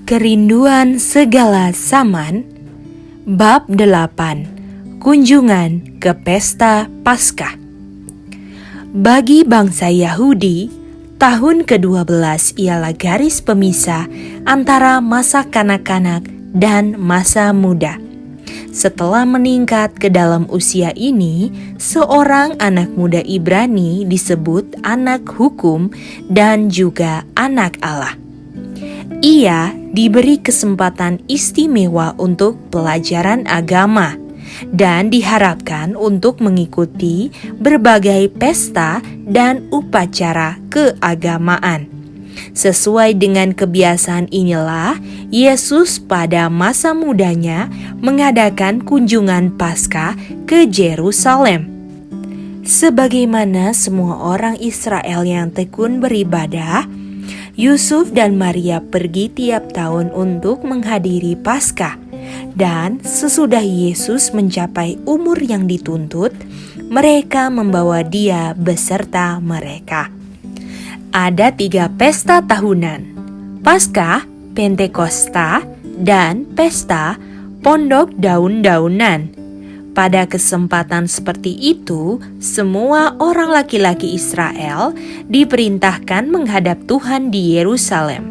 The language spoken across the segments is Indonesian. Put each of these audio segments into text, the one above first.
Kerinduan segala zaman. Bab 8. Kunjungan ke Pesta Paskah. Bagi bangsa Yahudi, tahun ke-12 ialah garis pemisah antara masa kanak-kanak dan masa muda. Setelah meningkat ke dalam usia ini, seorang anak muda Ibrani disebut anak hukum dan juga anak Allah. Ia diberi kesempatan istimewa untuk pelajaran agama dan diharapkan untuk mengikuti berbagai pesta dan upacara keagamaan. Sesuai dengan kebiasaan inilah, Yesus pada masa mudanya mengadakan kunjungan Paskah ke Yerusalem. Sebagaimana semua orang Israel yang tekun beribadah, Yusuf dan Maria pergi tiap tahun untuk menghadiri Paskah. Dan sesudah Yesus mencapai umur yang dituntut, mereka membawa dia beserta mereka. Ada 3 pesta tahunan: Paskah, Pentakosta, dan Pesta Pondok Daun-daunan. Pada kesempatan seperti itu, semua orang laki-laki Israel diperintahkan menghadap Tuhan di Yerusalem.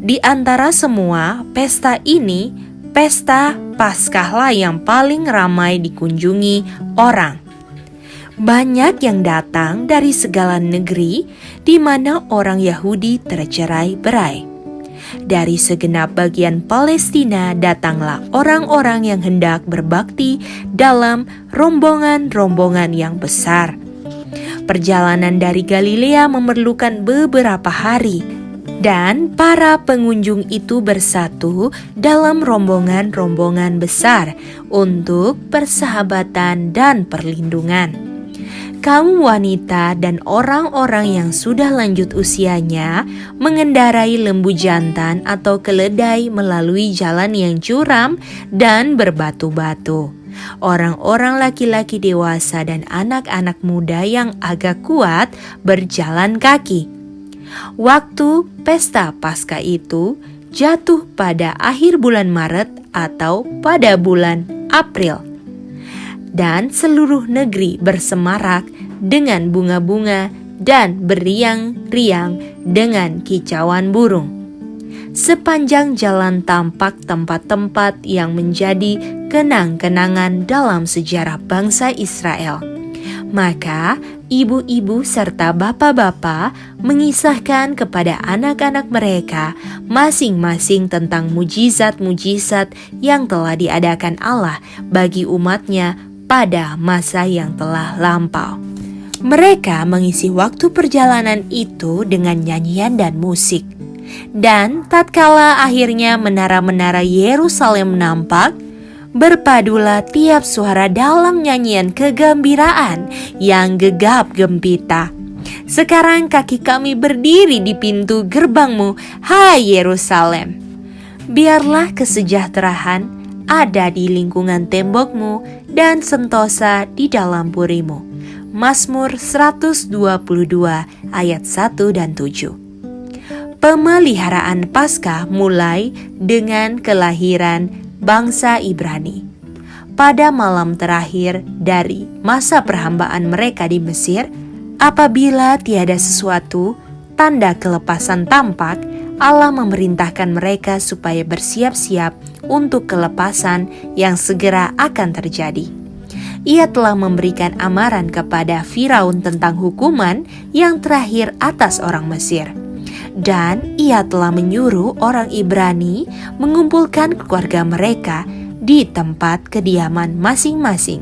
Di antara semua pesta ini, Pesta Paskahlah yang paling ramai dikunjungi orang. Banyak yang datang dari segala negeri di mana orang Yahudi tercerai-berai. Dari segenap bagian Palestina datanglah orang-orang yang hendak berbakti dalam rombongan-rombongan yang besar. Perjalanan dari Galilea memerlukan beberapa hari, dan para pengunjung itu bersatu dalam rombongan-rombongan besar untuk persahabatan dan perlindungan. Kaum wanita dan orang-orang yang sudah lanjut usianya mengendarai lembu jantan atau keledai melalui jalan yang curam dan berbatu-batu. Orang-orang laki-laki dewasa dan anak-anak muda yang agak kuat berjalan kaki. Waktu pesta Paskah itu jatuh pada akhir bulan Maret atau pada bulan April. Dan seluruh negeri bersemarak dengan bunga-bunga dan beriang-riang dengan kicauan burung. Sepanjang jalan tampak tempat-tempat yang menjadi kenang-kenangan dalam sejarah bangsa Israel. Maka ibu-ibu serta bapak-bapak mengisahkan kepada anak-anak mereka masing-masing tentang mujizat-mujizat yang telah diadakan Allah bagi umatnya pada masa yang telah lampau. Mereka mengisi waktu perjalanan itu dengan nyanyian dan musik. Dan tatkala akhirnya menara-menara Yerusalem nampak, berpadulah tiap suara dalam nyanyian kegembiraan yang gegap gempita. Sekarang kaki kami berdiri di pintu gerbangmu, hai Yerusalem. Biarlah kesejahteraan ada di lingkungan tembokmu dan sentosa di dalam purimu. Mazmur 122 ayat 1 dan 7. Pemeliharaan Paskah mulai dengan kelahiran bangsa Ibrani. Pada malam terakhir dari masa perhambaan mereka di Mesir, apabila tiada sesuatu tanda kelepasan tampak, Allah memerintahkan mereka supaya bersiap-siap untuk kelepasan yang segera akan terjadi. Ia telah memberikan amaran kepada Firaun tentang hukuman yang terakhir atas orang Mesir. Dan ia telah menyuruh orang Ibrani mengumpulkan keluarga mereka di tempat kediaman masing-masing.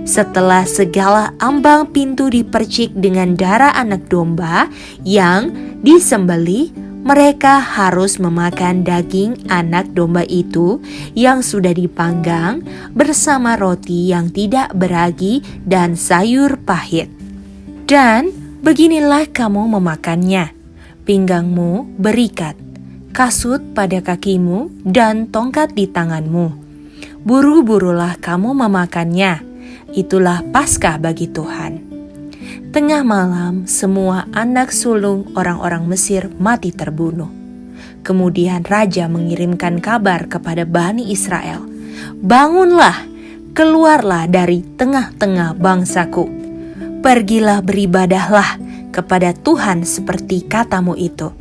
Setelah segala ambang pintu dipercik dengan darah anak domba yang disembelih, mereka harus memakan daging anak domba itu yang sudah dipanggang bersama roti yang tidak beragi dan sayur pahit. Dan beginilah kamu memakannya: pinggangmu berikat, kasut pada kakimu, dan tongkat di tanganmu. Buru-burulah kamu memakannya. Itulah Paskah bagi Tuhan. Tengah malam, semua anak sulung orang-orang Mesir mati terbunuh. Kemudian raja mengirimkan kabar kepada Bani Israel, "Bangunlah, keluarlah dari tengah-tengah bangsaku. Pergilah beribadahlah kepada Tuhan seperti katamu itu."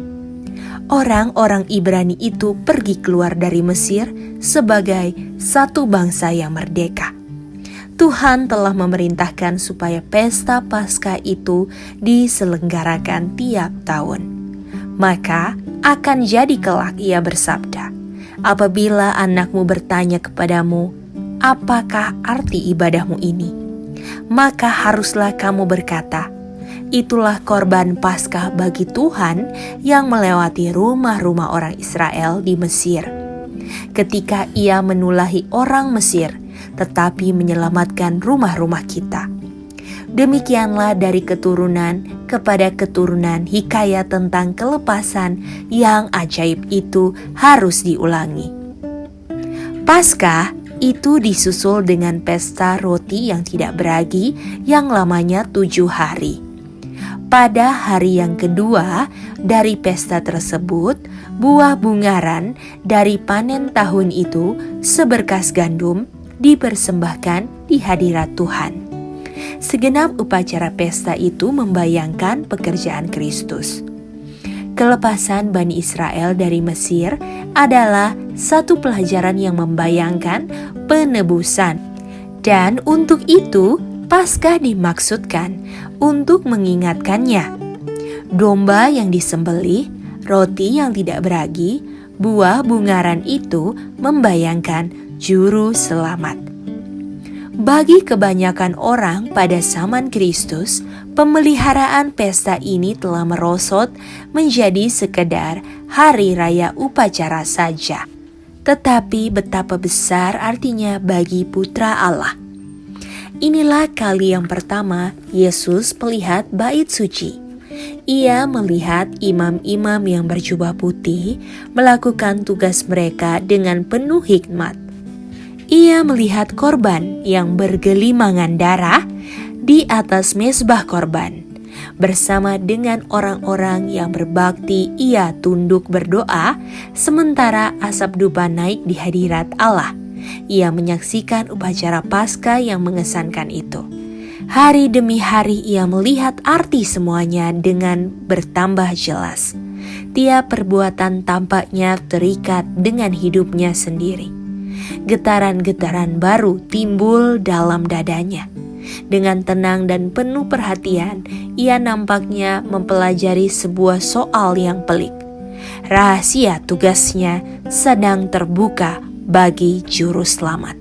Orang-orang Ibrani itu pergi keluar dari Mesir sebagai satu bangsa yang merdeka. Tuhan telah memerintahkan supaya pesta Paskah itu diselenggarakan tiap tahun. Maka akan jadi kelak ia bersabda, apabila anakmu bertanya kepadamu, apakah arti ibadahmu ini? Maka haruslah kamu berkata, itulah korban Paskah bagi Tuhan yang melewati rumah-rumah orang Israel di Mesir. Ketika ia menulahi orang Mesir, tetapi menyelamatkan rumah-rumah kita. Demikianlah dari keturunan kepada keturunan hikayat tentang kelepasan yang ajaib itu harus diulangi. Paskah itu disusul dengan pesta roti yang tidak beragi yang lamanya 7 hari. Pada hari yang kedua dari pesta tersebut, buah bungaran dari panen tahun itu seberkas gandum dipersembahkan di hadirat Tuhan. Segenap upacara pesta itu membayangkan pekerjaan Kristus. Kelepasan Bani Israel dari Mesir adalah satu pelajaran yang membayangkan penebusan. Dan untuk itu, Paskah dimaksudkan untuk mengingatkannya. Domba yang disembelih, roti yang tidak beragi, buah bungaran itu membayangkan juru selamat. Bagi kebanyakan orang pada zaman Kristus, pemeliharaan pesta ini telah merosot menjadi sekedar hari raya upacara saja. Tetapi betapa besar artinya bagi Putra Allah. Inilah kali yang pertama Yesus melihat bait suci. Ia melihat imam-imam yang berjubah putih melakukan tugas mereka dengan penuh hikmat. Ia melihat korban yang bergelimangan darah di atas mezbah korban. Bersama dengan orang-orang yang berbakti, ia tunduk berdoa sementara asap dupa naik di hadirat Allah. Ia menyaksikan upacara Paskah yang mengesankan itu. Hari demi hari ia melihat arti semuanya dengan bertambah jelas. Tiap perbuatan tampaknya terikat dengan hidupnya sendiri. Getaran-getaran baru timbul dalam dadanya. Dengan tenang dan penuh perhatian, ia nampaknya mempelajari sebuah soal yang pelik. Rahasia tugasnya sedang terbuka bagi juru selamat.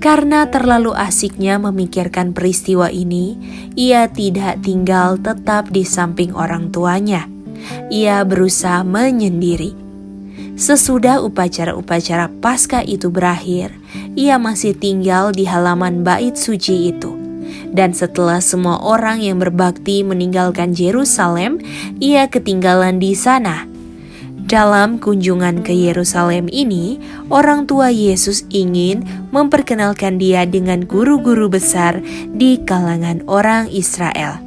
Karena terlalu asiknya memikirkan peristiwa ini, ia tidak tinggal tetap di samping orang tuanya. Ia berusaha menyendiri. Sesudah upacara-upacara Paskah itu berakhir, ia masih tinggal di halaman bait suci itu. Dan setelah semua orang yang berbakti meninggalkan Yerusalem, ia ketinggalan di sana. Dalam kunjungan ke Yerusalem ini, orang tua Yesus ingin memperkenalkan dia dengan guru-guru besar di kalangan orang Israel.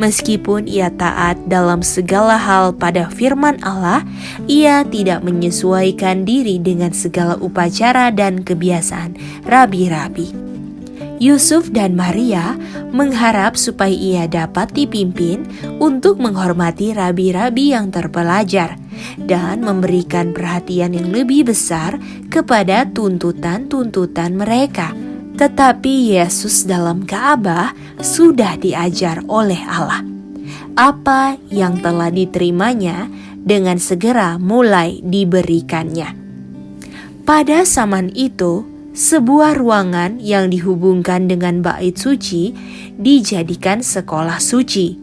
Meskipun ia taat dalam segala hal pada firman Allah, ia tidak menyesuaikan diri dengan segala upacara dan kebiasaan rabi-rabi. Yusuf dan Maria mengharap supaya ia dapat dipimpin untuk menghormati rabi-rabi yang terpelajar dan memberikan perhatian yang lebih besar kepada tuntutan-tuntutan mereka. Tetapi Yesus dalam Ka'bah sudah diajar oleh Allah. Apa yang telah diterimanya dengan segera mulai diberikannya. Pada zaman itu, sebuah ruangan yang dihubungkan dengan bait suci dijadikan sekolah suci,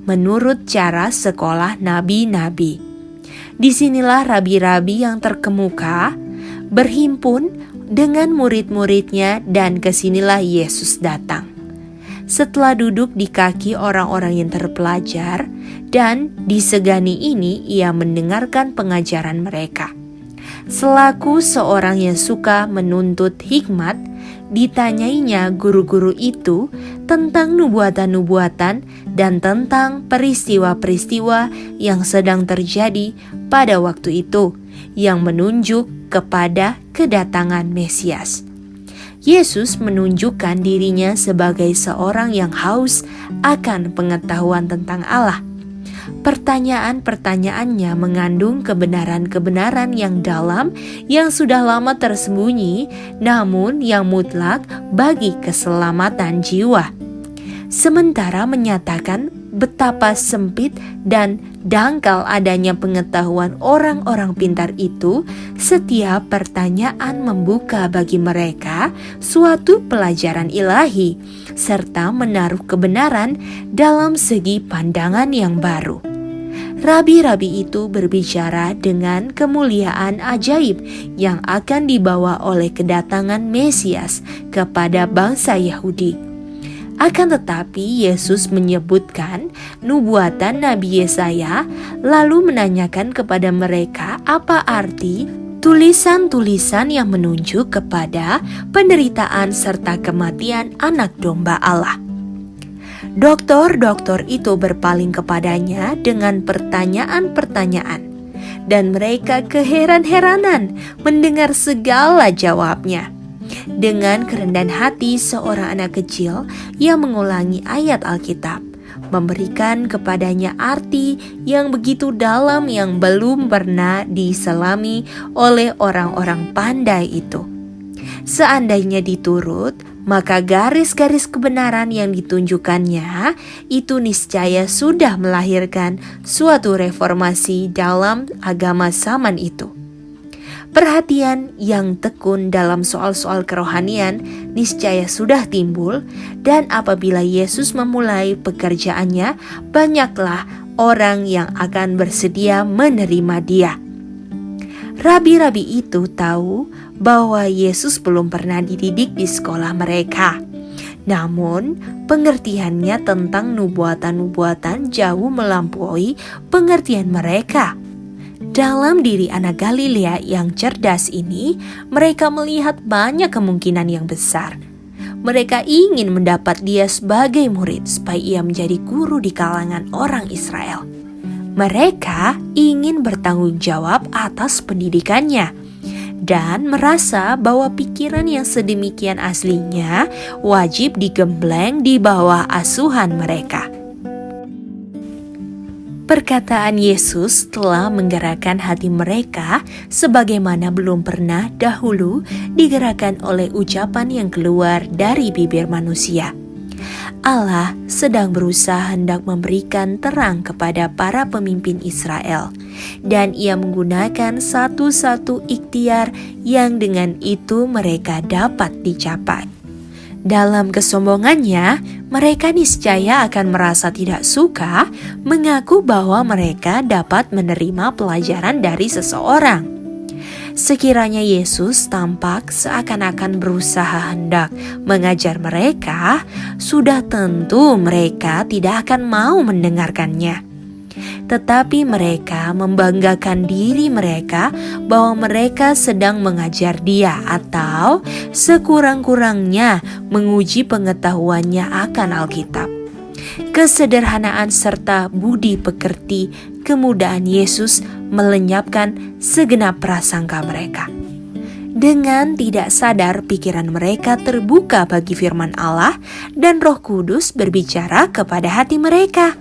menurut cara sekolah nabi-nabi. Disinilah rabi-rabi yang terkemuka berhimpun dengan murid-muridnya dan kesinilah Yesus datang. Setelah duduk di kaki orang-orang yang terpelajar dan disegani ini, ia mendengarkan pengajaran mereka. Selaku seorang yang suka menuntut hikmat, ditanyainya guru-guru itu tentang nubuatan-nubuatan dan tentang peristiwa-peristiwa yang sedang terjadi pada waktu itu yang menunjuk kepada kedatangan Mesias. Yesus menunjukkan dirinya sebagai seorang yang haus akan pengetahuan tentang Allah. Pertanyaan-pertanyaannya mengandung kebenaran-kebenaran yang dalam yang sudah lama tersembunyi, namun yang mutlak bagi keselamatan jiwa. Sementara menyatakan betapa sempit dan dangkal adanya pengetahuan orang-orang pintar itu, setiap pertanyaan membuka bagi mereka suatu pelajaran ilahi, serta menaruh kebenaran dalam segi pandangan yang baru. Rabi-rabi itu berbicara dengan kemuliaan ajaib yang akan dibawa oleh kedatangan Mesias kepada bangsa Yahudi. Akan tetapi Yesus menyebutkan nubuatan Nabi Yesaya, lalu menanyakan kepada mereka apa arti tulisan-tulisan yang menunjuk kepada penderitaan serta kematian anak domba Allah. Doktor-doktor itu berpaling kepadanya dengan pertanyaan-pertanyaan, dan mereka keheran-heranan mendengar segala jawabnya. Dengan kerendahan hati seorang anak kecil yang mengulangi ayat Alkitab, memberikan kepadanya arti yang begitu dalam yang belum pernah diselami oleh orang-orang pandai itu. Seandainya diturut, maka garis-garis kebenaran yang ditunjukkannya itu niscaya sudah melahirkan suatu reformasi dalam agama zaman itu. Perhatian yang tekun dalam soal-soal kerohanian niscaya sudah timbul, dan apabila Yesus memulai pekerjaannya, banyaklah orang yang akan bersedia menerima Dia. Rabi-rabi itu tahu bahwa Yesus belum pernah dididik di sekolah mereka. Namun, pengertiannya tentang nubuatan-nubuatan jauh melampaui pengertian mereka. Dalam diri anak Galilea yang cerdas ini, mereka melihat banyak kemungkinan yang besar. Mereka ingin mendapat Dia sebagai murid supaya Ia menjadi guru di kalangan orang Israel. Mereka ingin bertanggung jawab atas pendidikannya dan merasa bahwa pikiran yang sedemikian aslinya wajib digembleng di bawah asuhan mereka. Perkataan Yesus telah menggerakkan hati mereka sebagaimana belum pernah dahulu digerakkan oleh ucapan yang keluar dari bibir manusia. Allah sedang berusaha hendak memberikan terang kepada para pemimpin Israel, dan Ia menggunakan satu-satu ikhtiar yang dengan itu mereka dapat dicapai. Dalam kesombongannya, mereka niscaya akan merasa tidak suka mengaku bahwa mereka dapat menerima pelajaran dari seseorang. Sekiranya Yesus tampak seakan-akan berusaha hendak mengajar mereka, sudah tentu mereka tidak akan mau mendengarkannya. Tetapi mereka membanggakan diri mereka bahwa mereka sedang mengajar Dia, atau sekurang-kurangnya menguji pengetahuannya akan Alkitab. Kesederhanaan serta budi pekerti kemudahan Yesus melenyapkan segenap prasangka mereka. Dengan tidak sadar, pikiran mereka terbuka bagi firman Allah, dan Roh Kudus berbicara kepada hati mereka.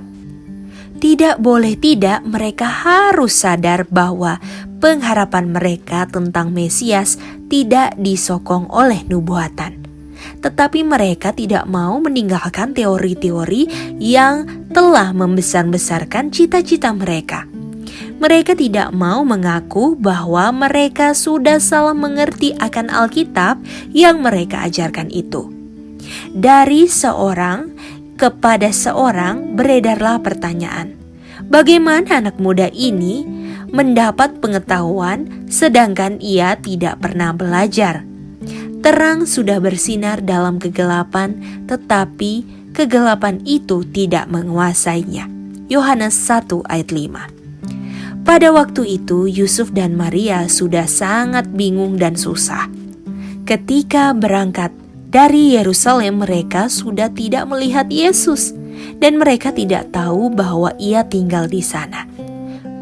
Tidak boleh tidak, mereka harus sadar bahwa pengharapan mereka tentang Mesias tidak disokong oleh nubuatan. Tetapi mereka tidak mau meninggalkan teori-teori yang telah membesar-besarkan cita-cita mereka. Mereka tidak mau mengaku bahwa mereka sudah salah mengerti akan Alkitab yang mereka ajarkan itu. Dari seorang kepada seorang beredarlah pertanyaan, bagaimana anak muda ini mendapat pengetahuan sedangkan ia tidak pernah belajar? Terang sudah bersinar dalam kegelapan, tetapi kegelapan itu tidak menguasainya. Yohanes 1 ayat 5. Pada waktu itu Yusuf dan Maria sudah sangat bingung dan susah ketika berangkat Dari Yerusalem mereka sudah tidak melihat Yesus, dan mereka tidak tahu bahwa Ia tinggal di sana.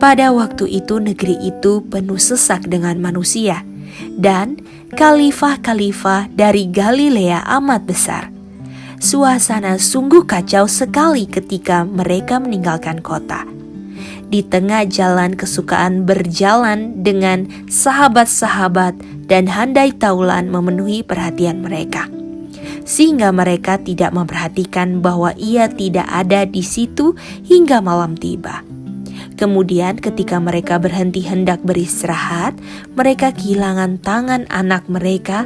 Pada waktu itu negeri itu penuh sesak dengan manusia, dan khalifah-khalifah dari Galilea amat besar. Suasana sungguh kacau sekali ketika mereka meninggalkan kota. Di tengah jalan kesukaan berjalan dengan sahabat-sahabat dan handai taulan memenuhi perhatian mereka, sehingga mereka tidak memperhatikan bahwa Ia tidak ada di situ hingga malam tiba. Kemudian ketika mereka berhenti hendak beristirahat, mereka kehilangan tangan anak mereka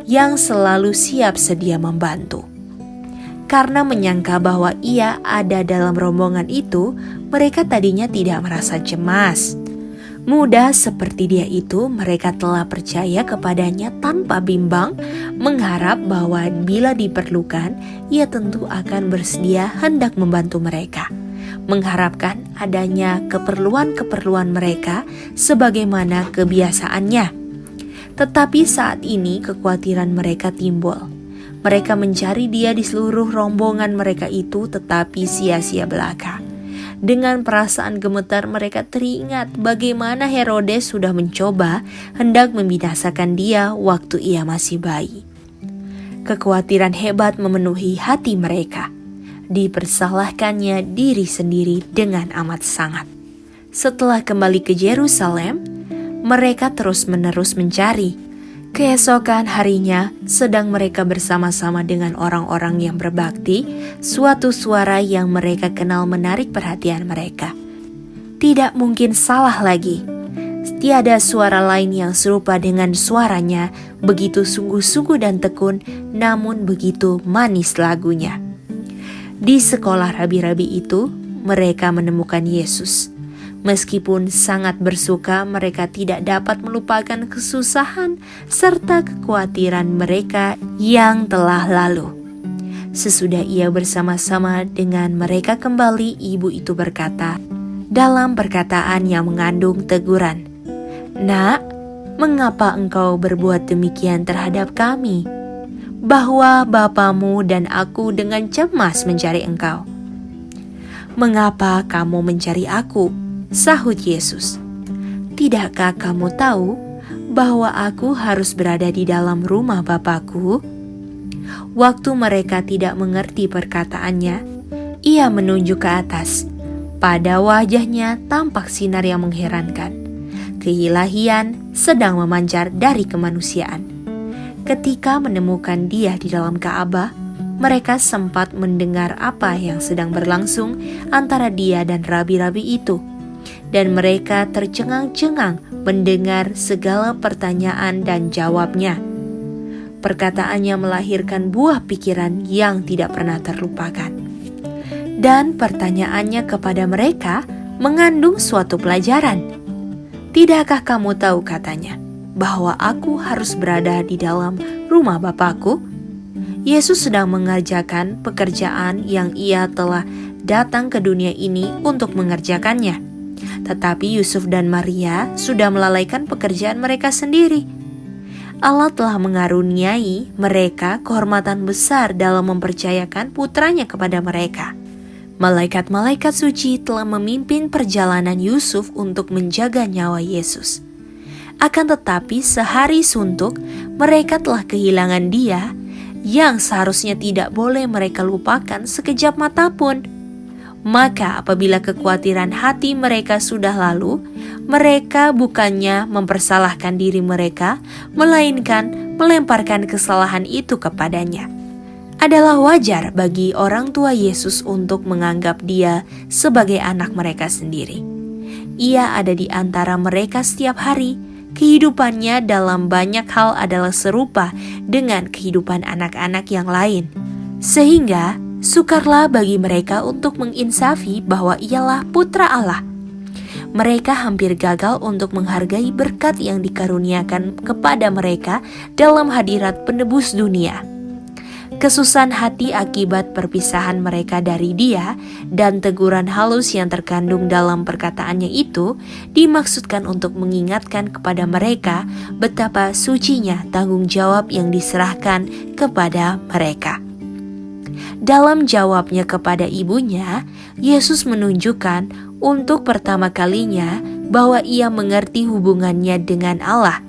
yang selalu siap sedia membantu. Karena menyangka bahwa Ia ada dalam rombongan itu, mereka tadinya tidak merasa cemas. Muda seperti dia itu, mereka telah percaya kepadanya tanpa bimbang, mengharap bahwa bila diperlukan, Ia tentu akan bersedia hendak membantu mereka, mengharapkan adanya keperluan-keperluan mereka sebagaimana kebiasaannya. Tetapi saat ini kekhawatiran mereka timbul. Mereka mencari Dia di seluruh rombongan mereka itu, tetapi sia-sia belaka. Dengan perasaan gemetar mereka teringat bagaimana Herodes sudah mencoba hendak membinasakan Dia waktu Ia masih bayi. Kekhawatiran hebat memenuhi hati mereka. Dipersalahkannya diri sendiri dengan amat sangat. Setelah kembali ke Yerusalem, mereka terus-menerus mencari. Keesokan harinya, sedang mereka bersama-sama dengan orang-orang yang berbakti, suatu suara yang mereka kenal menarik perhatian mereka. Tidak mungkin salah lagi. Tiada suara lain yang serupa dengan suaranya, begitu sungguh-sungguh dan tekun, namun begitu manis lagunya. Di sekolah rabi-rabi itu, mereka menemukan Yesus. Meskipun sangat bersuka, mereka tidak dapat melupakan kesusahan serta kekhawatiran mereka yang telah lalu. Sesudah Ia bersama-sama dengan mereka kembali, ibu itu berkata dalam perkataan yang mengandung teguran, "Nak, mengapa engkau berbuat demikian terhadap kami? Bahwa bapamu dan aku dengan cemas mencari engkau." "Mengapa kamu mencari aku?" sahut Yesus. "Tidakkah kamu tahu bahwa aku harus berada di dalam rumah Bapakku?" Waktu mereka tidak mengerti perkataannya, Ia menunjuk ke atas. Pada wajahnya tampak sinar yang mengherankan. Keilahian sedang memancar dari kemanusiaan. Ketika menemukan Dia di dalam Ka'bah, mereka sempat mendengar apa yang sedang berlangsung antara Dia dan rabi-rabi itu. Dan mereka tercengang-cengang mendengar segala pertanyaan dan jawabnya. Perkataannya melahirkan buah pikiran yang tidak pernah terlupakan. Dan pertanyaannya kepada mereka mengandung suatu pelajaran. "Tidakkah kamu tahu," katanya, "bahwa aku harus berada di dalam rumah Bapakku?" Yesus sedang mengerjakan pekerjaan yang Ia telah datang ke dunia ini untuk mengerjakannya. Tetapi Yusuf dan Maria sudah melalaikan pekerjaan mereka sendiri. Allah telah mengaruniai mereka kehormatan besar dalam mempercayakan putranya kepada mereka. Malaikat-malaikat suci telah memimpin perjalanan Yusuf untuk menjaga nyawa Yesus. Akan tetapi sehari suntuk, mereka telah kehilangan Dia yang seharusnya tidak boleh mereka lupakan sekejap mata pun. Maka apabila kekhawatiran hati mereka sudah lalu, mereka bukannya mempersalahkan diri mereka, melainkan melemparkan kesalahan itu kepadanya. Adalah wajar bagi orang tua Yesus untuk menganggap Dia sebagai anak mereka sendiri. Ia ada di antara mereka setiap hari. Kehidupannya dalam banyak hal adalah serupa dengan kehidupan anak-anak yang lain. Sehingga sukarlah bagi mereka untuk menginsafi bahwa Ialah putra Allah. Mereka hampir gagal untuk menghargai berkat yang dikaruniakan kepada mereka dalam hadirat penebus dunia. Kesusahan hati akibat perpisahan mereka dari Dia dan teguran halus yang terkandung dalam perkataannya itu dimaksudkan untuk mengingatkan kepada mereka betapa sucinya tanggung jawab yang diserahkan kepada mereka. Dalam jawabnya kepada ibunya, Yesus menunjukkan untuk pertama kalinya bahwa Ia mengerti hubungannya dengan Allah.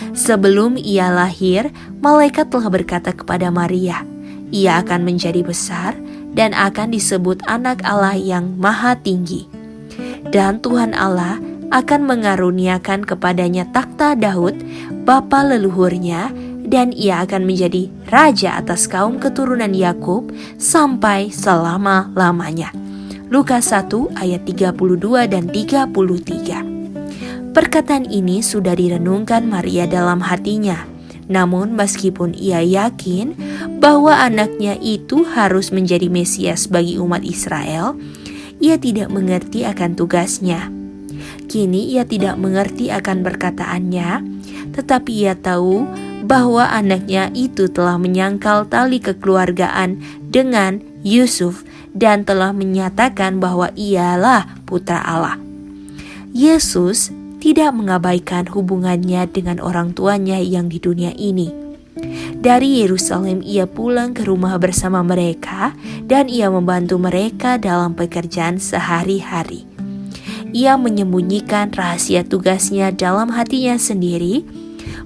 Sebelum Ia lahir, malaikat telah berkata kepada Maria, Ia akan menjadi besar dan akan disebut anak Allah yang maha tinggi. Dan Tuhan Allah akan mengaruniakan kepadanya takhta Daud, bapa leluhurnya, dan ia akan menjadi raja atas kaum keturunan Yakub sampai selama-lamanya. Lukas 1 ayat 32 dan 33. Perkataan ini sudah direnungkan Maria dalam hatinya. Namun meskipun ia yakin bahwa anaknya itu harus menjadi Mesias bagi umat Israel, ia tidak mengerti akan tugasnya. Kini ia tidak mengerti akan perkataannya, tetapi ia tahu bahwa anaknya itu telah menyangkal tali kekeluargaan dengan Yusuf dan telah menyatakan bahwa ialah putra Allah. Yesus tidak mengabaikan hubungannya dengan orang tuanya yang di dunia ini. Dari Yerusalem ia pulang ke rumah bersama mereka dan ia membantu mereka dalam pekerjaan sehari-hari. Ia menyembunyikan rahasia tugasnya dalam hatinya sendiri,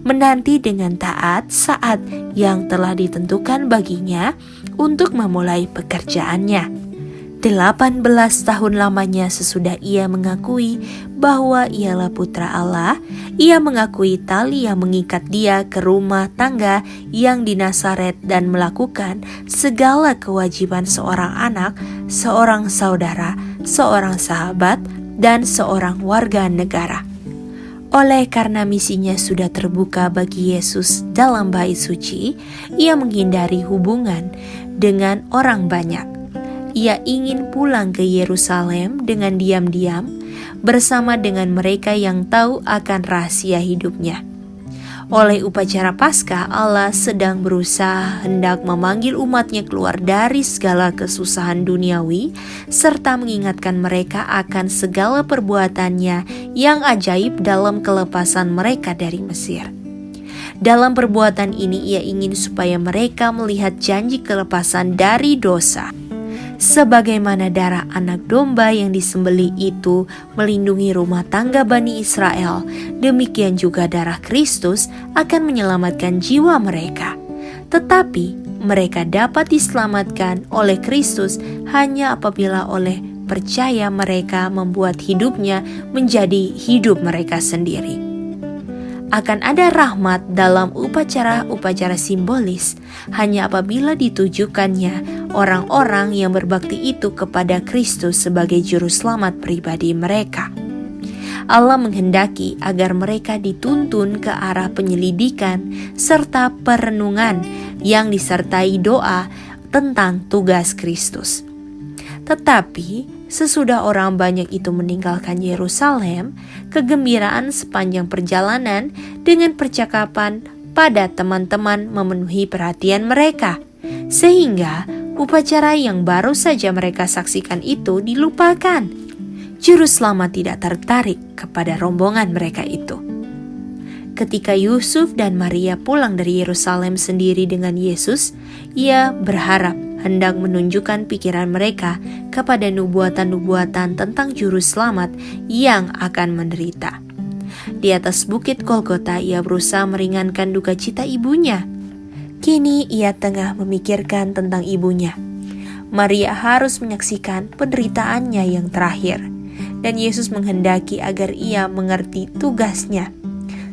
menanti dengan taat saat yang telah ditentukan baginya untuk memulai pekerjaannya. 18 tahun lamanya sesudah ia mengakui bahwa ialah putra Allah, ia mengakui tali yang mengikat dia ke rumah tangga yang di Nazaret dan melakukan segala kewajiban seorang anak, seorang saudara, seorang sahabat, dan seorang warga negara. Oleh karena misinya sudah terbuka bagi Yesus dalam bait suci, ia menghindari hubungan dengan orang banyak. Ia ingin pulang ke Yerusalem dengan diam-diam bersama dengan mereka yang tahu akan rahasia hidupnya. Oleh upacara Paskah, Allah sedang berusaha hendak memanggil umatnya keluar dari segala kesusahan duniawi serta mengingatkan mereka akan segala perbuatannya yang ajaib dalam kelepasan mereka dari Mesir. Dalam perbuatan ini ia ingin supaya mereka melihat janji kelepasan dari dosa. Sebagaimana darah anak domba yang disembelih itu melindungi rumah tangga Bani Israel, demikian juga darah Kristus akan menyelamatkan jiwa mereka. Tetapi mereka dapat diselamatkan oleh Kristus hanya apabila oleh percaya mereka membuat hidupnya menjadi hidup mereka sendiri. Akan ada rahmat dalam upacara-upacara simbolis hanya apabila ditujukannya orang-orang yang berbakti itu kepada Kristus sebagai juru selamat pribadi mereka. Allah menghendaki agar mereka dituntun ke arah penyelidikan serta perenungan yang disertai doa tentang tugas Kristus. Tetapi sesudah orang banyak itu meninggalkan Yerusalem, kegembiraan sepanjang perjalanan dengan percakapan pada teman-teman memenuhi perhatian mereka, sehingga upacara yang baru saja mereka saksikan itu dilupakan. Juru selamat tidak tertarik kepada rombongan mereka itu. Ketika Yusuf dan Maria pulang dari Yerusalem sendiri dengan Yesus, ia berharap hendak menunjukkan pikiran mereka kepada nubuatan-nubuatan tentang juru selamat yang akan menderita. Di atas bukit Golgota ia berusaha meringankan duka cita ibunya. Kini ia tengah memikirkan tentang ibunya. Maria harus menyaksikan penderitaannya yang terakhir, dan Yesus menghendaki agar ia mengerti tugasnya,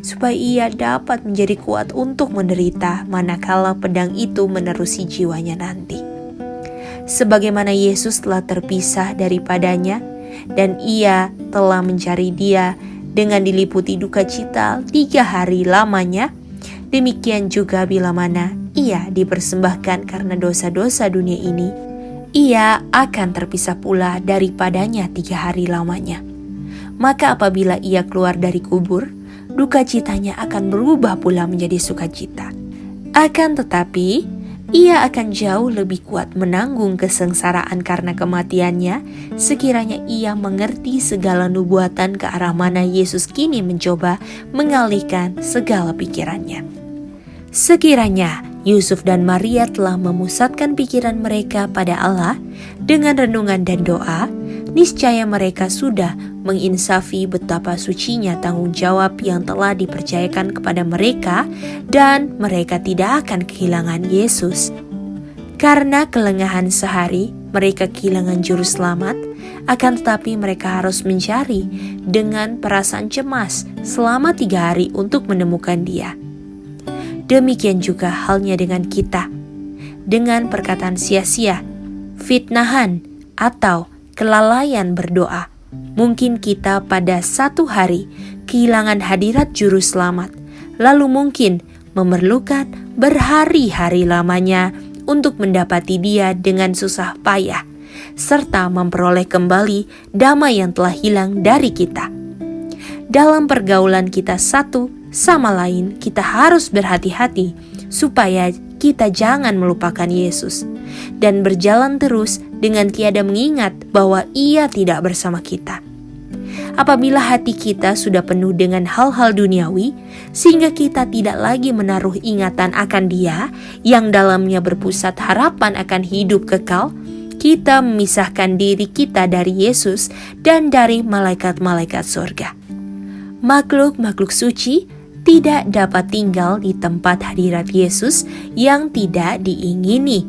supaya ia dapat menjadi kuat untuk menderita manakala pedang itu menerusi jiwanya nanti. Sebagaimana Yesus telah terpisah daripadanya dan ia telah mencari dia dengan diliputi duka cita 3 hari lamanya, demikian juga bila mana ia dipersembahkan karena dosa-dosa dunia ini, ia akan terpisah pula daripadanya 3 hari lamanya. Maka apabila ia keluar dari kubur, duka citanya akan berubah pula menjadi sukacita. Akan tetapi, Ia akan jauh lebih kuat menanggung kesengsaraan karena kematiannya sekiranya ia mengerti segala nubuatan ke arah mana Yesus kini mencoba mengalihkan segala pikirannya. Sekiranya Yusuf dan Maria telah memusatkan pikiran mereka pada Allah dengan renungan dan doa, niscaya mereka sudah menginsafi betapa sucinya tanggung jawab yang telah dipercayakan kepada mereka dan mereka tidak akan kehilangan Yesus. Karena kelengahan sehari, mereka kehilangan juru selamat, akan tetapi mereka harus mencari dengan perasaan cemas selama 3 hari untuk menemukan Dia. Demikian juga halnya dengan kita. Dengan perkataan sia-sia, fitnahan, atau kelalaian berdoa, mungkin kita pada satu hari kehilangan hadirat juru selamat, lalu mungkin memerlukan berhari-hari lamanya untuk mendapati Dia dengan susah payah, serta memperoleh kembali damai yang telah hilang dari kita. Dalam pergaulan kita satu sama lain, kita harus berhati-hati supaya kita jangan melupakan Yesus dan berjalan terus dengan tiada mengingat bahwa Ia tidak bersama kita. Apabila hati kita sudah penuh dengan hal-hal duniawi, sehingga kita tidak lagi menaruh ingatan akan Dia yang dalamnya berpusat harapan akan hidup kekal, kita memisahkan diri kita dari Yesus dan dari malaikat-malaikat surga. Makhluk-makhluk suci tidak dapat tinggal di tempat hadirat Yesus yang tidak diingini,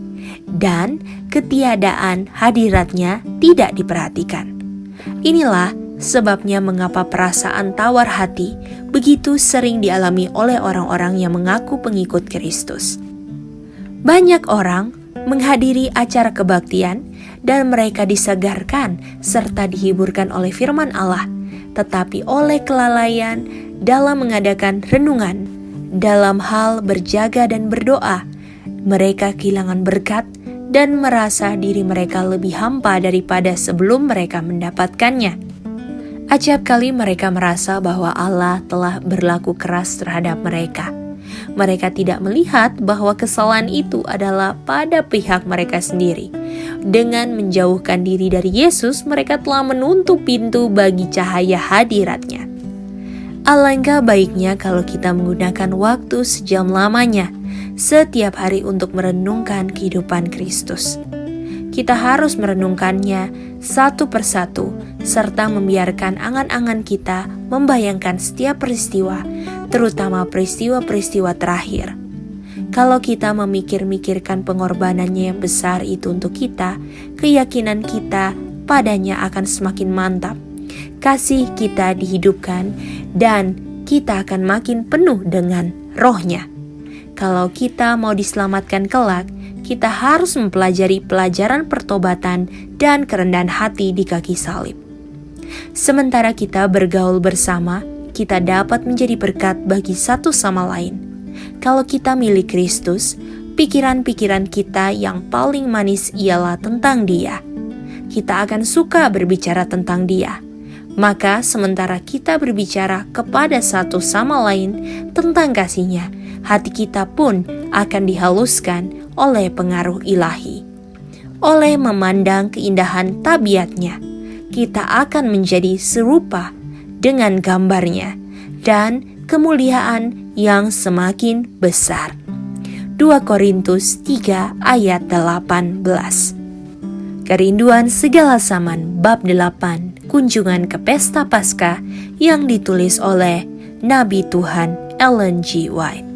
dan ketiadaan hadiratnya tidak diperhatikan. Inilah sebabnya mengapa perasaan tawar hati begitu sering dialami oleh orang-orang yang mengaku pengikut Kristus. Banyak orang menghadiri acara kebaktian dan mereka disegarkan serta dihiburkan oleh firman Allah, tetapi oleh kelalaian dalam mengadakan renungan, dalam hal berjaga dan berdoa, mereka kehilangan berkat dan merasa diri mereka lebih hampa daripada sebelum mereka mendapatkannya. Acap kali mereka merasa bahwa Allah telah berlaku keras terhadap mereka. Mereka tidak melihat bahwa kesalahan itu adalah pada pihak mereka sendiri. Dengan menjauhkan diri dari Yesus, mereka telah menutup pintu bagi cahaya hadiratnya. Alangkah baiknya kalau kita menggunakan waktu sejam lamanya setiap hari untuk merenungkan kehidupan Kristus. Kita harus merenungkannya satu persatu serta membiarkan angan-angan kita membayangkan setiap peristiwa, terutama peristiwa-peristiwa terakhir. Kalau kita memikir-mikirkan pengorbanannya yang besar itu untuk kita, keyakinan kita padanya akan semakin mantap. Kasih kita dihidupkan dan kita akan makin penuh dengan rohnya. Kalau kita mau diselamatkan kelak, kita harus mempelajari pelajaran pertobatan dan kerendahan hati di kaki salib. Sementara kita bergaul bersama, kita dapat menjadi berkat bagi satu sama lain. Kalau kita milik Kristus, pikiran-pikiran kita yang paling manis ialah tentang Dia. Kita akan suka berbicara tentang Dia. Maka sementara kita berbicara kepada satu sama lain tentang kasih-Nya, hati kita pun akan dihaluskan oleh pengaruh ilahi. Oleh memandang keindahan tabiatnya, kita akan menjadi serupa dengan gambarnya dan kemuliaan yang semakin besar. 2 Korintus 3 ayat 18. Kerinduan segala zaman bab 8, Kunjungan ke Pesta Paskah, yang ditulis oleh Nabi Tuhan Ellen G. White.